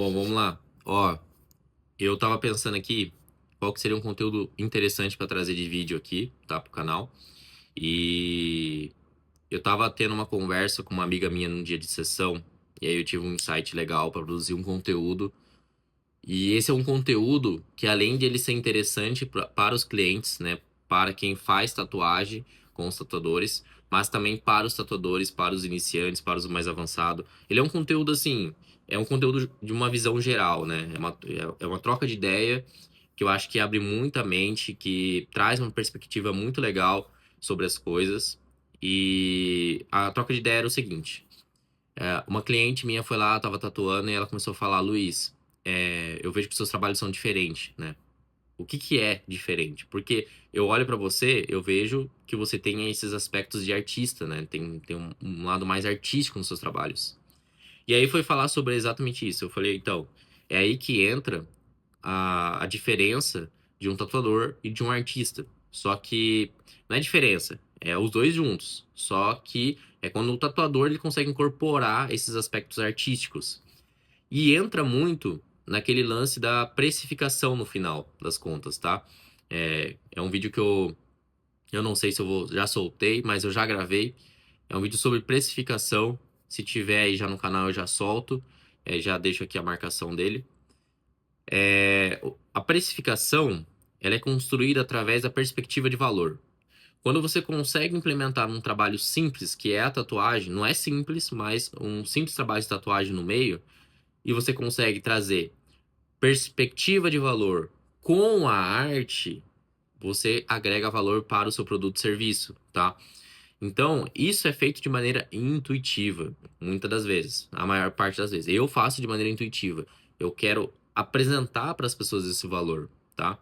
Bom, vamos lá. Ó, eu tava pensando aqui qual que seria um conteúdo interessante pra trazer de vídeo aqui, tá, pro canal. E eu tava tendo uma conversa com uma amiga minha num dia de sessão, e aí eu tive um insight legal pra produzir um conteúdo. E esse é um conteúdo que, além de ele ser interessante para os clientes, né, para quem faz tatuagem com os tatuadores, mas também para os tatuadores, para os iniciantes, para os mais avançados. Ele é um conteúdo assim, é um conteúdo de uma visão geral, né? É uma troca de ideia que eu acho que abre muita mente, que traz uma perspectiva muito legal sobre as coisas. E a troca de ideia era o seguinte. Uma cliente minha foi lá, tava tatuando, e ela começou a falar, Luiz, eu vejo que seus trabalhos são diferentes, né? O que que é diferente? Porque eu olho pra você, eu vejo que você tem esses aspectos de artista, né? Tem um lado mais artístico nos seus trabalhos. E aí foi falar sobre exatamente isso. Eu falei, então, é aí que entra a diferença de um tatuador e de um artista. Só que não é diferença, é os dois juntos. Só que é quando o tatuador ele consegue incorporar esses aspectos artísticos. E entra muito naquele lance da precificação no final das contas, tá? É um vídeo que eu não sei se eu vou, já soltei, mas eu já gravei. É um vídeo sobre precificação. Se tiver aí já no canal, eu já solto. Já deixo aqui a marcação dele. A precificação, ela é construída através da perspectiva de valor. Quando você consegue implementar um trabalho simples, que é a tatuagem, não é simples, mas um simples trabalho de tatuagem no meio, e você consegue trazer perspectiva de valor com a arte, você agrega valor para o seu produto e serviço, tá? Então, isso é feito de maneira intuitiva, muitas das vezes, a maior parte das vezes. Eu faço de maneira intuitiva. Eu quero apresentar para as pessoas esse valor, tá?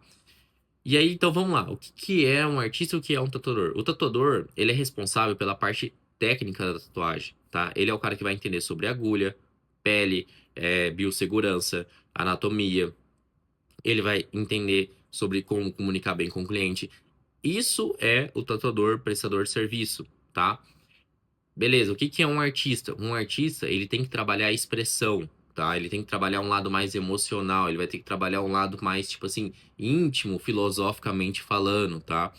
E aí, então vamos lá. O que que é um artista e o que é um tatuador? O tatuador, ele é responsável pela parte técnica da tatuagem, tá? Ele é o cara que vai entender sobre agulha, pele, biossegurança, anatomia. Ele vai entender sobre como comunicar bem com o cliente. Isso é o tatuador prestador de serviço, tá? Beleza, o que que é um artista? Um artista, ele tem que trabalhar a expressão, tá? Ele tem que trabalhar um lado mais emocional, ele vai ter que trabalhar um lado mais, tipo assim, íntimo, filosoficamente falando, tá?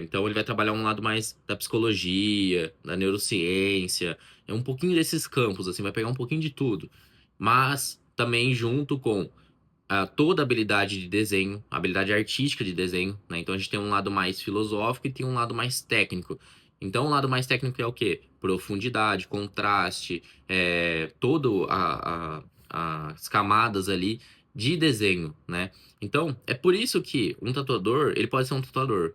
Então ele vai trabalhar um lado mais da psicologia, da neurociência, é um pouquinho desses campos, assim, vai pegar um pouquinho de tudo. Mas também junto com toda a habilidade de desenho, a habilidade artística de desenho, né? Então a gente tem um lado mais filosófico e tem um lado mais técnico. Então o lado mais técnico é o quê? Profundidade, contraste, todo as camadas ali de desenho, né? Então é por isso que um tatuador, ele pode ser um tatuador,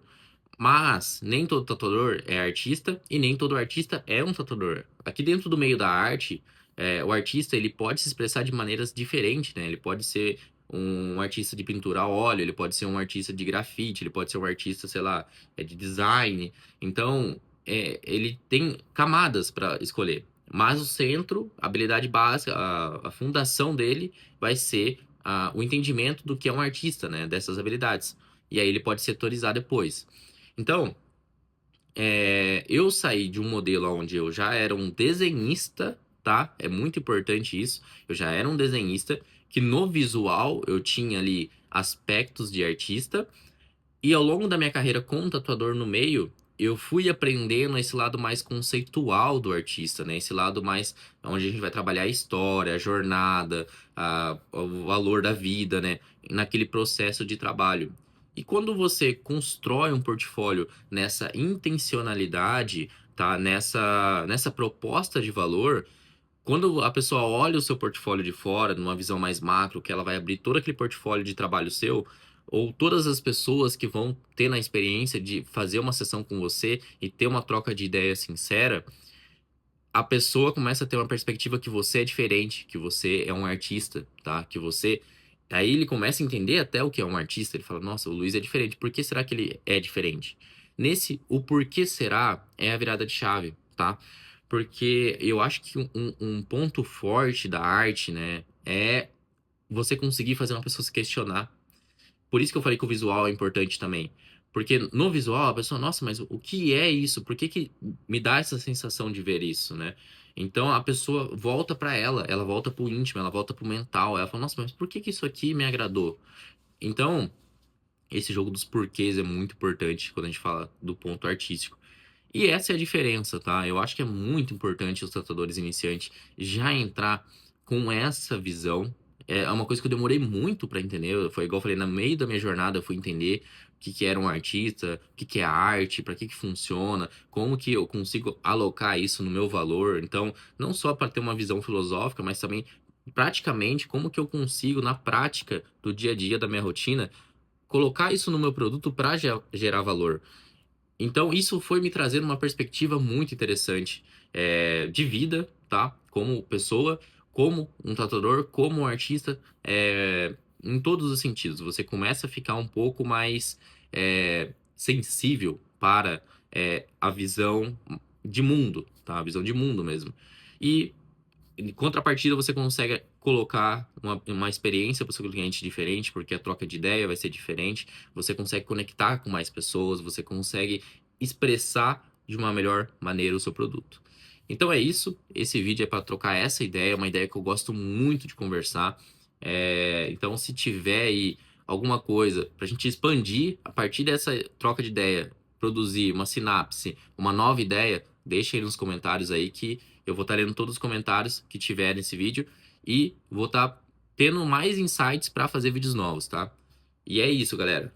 mas nem todo tatuador é artista e nem todo artista é um tatuador. Aqui dentro do meio da arte, o artista ele pode se expressar de maneiras diferentes, né? Ele pode ser um artista de pintura a óleo, ele pode ser um artista de grafite, ele pode ser um artista, sei lá, de design. Então, ele tem camadas para escolher. Mas o centro, a habilidade básica, a fundação dele vai ser o entendimento do que é um artista, né? Dessas habilidades. E aí ele pode setorizar depois. Então, eu saí de um modelo onde eu já era um desenhista, tá? É muito importante isso. Eu já era um desenhista, que no visual eu tinha ali aspectos de artista, e ao longo da minha carreira como tatuador no meio, eu fui aprendendo esse lado mais conceitual do artista, né? Esse lado mais onde a gente vai trabalhar a história, a jornada, o valor da vida, né? Naquele processo de trabalho. E quando você constrói um portfólio nessa intencionalidade, tá? Nessa proposta de valor, quando a pessoa olha o seu portfólio de fora, numa visão mais macro, que ela vai abrir todo aquele portfólio de trabalho seu, ou todas as pessoas que vão ter na experiência de fazer uma sessão com você e ter uma troca de ideia sincera, a pessoa começa a ter uma perspectiva que você é diferente, que você é um artista, tá? Que você. Aí ele começa a entender até o que é um artista. Ele fala: Nossa, o Luiz é diferente. Por que será que ele é diferente? Nesse o porquê será é a virada de chave, tá? Porque eu acho que um ponto forte da arte, né, é você conseguir fazer uma pessoa se questionar. Por isso que eu falei que o visual é importante também. Porque no visual, a pessoa, nossa, mas o que é isso? Por que que me dá essa sensação de ver isso, né? Então a pessoa volta pra ela volta pro íntimo, ela volta pro mental. Ela fala, nossa, mas por que que isso aqui me agradou? Então, esse jogo dos porquês é muito importante quando a gente fala do ponto artístico. E essa é a diferença, tá? Eu acho que é muito importante os tatuadores iniciantes já entrar com essa visão. É uma coisa que eu demorei muito pra entender. Foi igual eu falei, no meio da minha jornada eu fui entender o que que era um artista, o que que é arte, pra que que funciona, como que eu consigo alocar isso no meu valor. Então, não só para ter uma visão filosófica, mas também praticamente como que eu consigo na prática do dia a dia da minha rotina colocar isso no meu produto para gerar valor. Então, isso foi me trazer uma perspectiva muito interessante de vida, tá? Como pessoa, como um tatuador, como um artista, em todos os sentidos. Você começa a ficar um pouco mais sensível para a visão de mundo, tá? A visão de mundo mesmo. E em contrapartida, você consegue colocar uma experiência para o seu cliente diferente, porque a troca de ideia vai ser diferente. Você consegue conectar com mais pessoas, você consegue expressar de uma melhor maneira o seu produto. Então é isso. Esse vídeo é para trocar essa ideia, uma ideia que eu gosto muito de conversar. Então, se tiver aí alguma coisa para a gente expandir a partir dessa troca de ideia, produzir uma sinapse, uma nova ideia, deixa aí nos comentários aí que eu vou estar lendo todos os comentários que tiver nesse vídeo e vou estar tendo mais insights para fazer vídeos novos, tá? E é isso, galera.